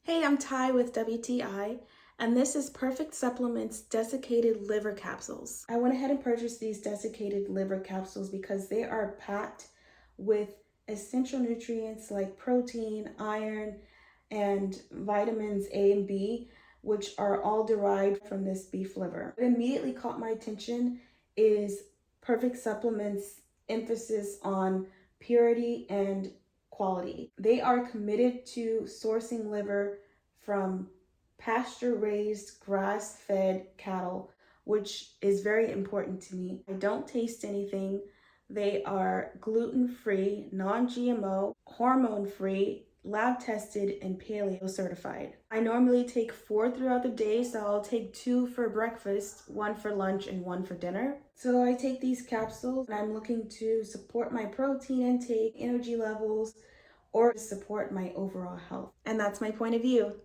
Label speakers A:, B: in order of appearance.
A: Hey, I'm Ty with WTI, and this is Perfect Supplements Desiccated Liver Capsules. I went ahead and purchased these desiccated liver capsules because they are packed with essential nutrients like protein, iron, and vitamins A and B, which are all derived from this beef liver. What immediately caught my attention is Perfect Supplements' emphasis on purity and quality. They are committed to sourcing liver from pasture-raised, grass-fed cattle, which is very important to me. I don't taste anything. They are gluten-free, non-GMO, hormone-free, lab-tested, and Paleo certified. I normally take 4 throughout the day, so I'll take 2 for breakfast, 1 for lunch, and 1 for dinner. So I take these capsules, and I'm looking to support my protein intake, energy levels, or support my overall health. And that's my point of view.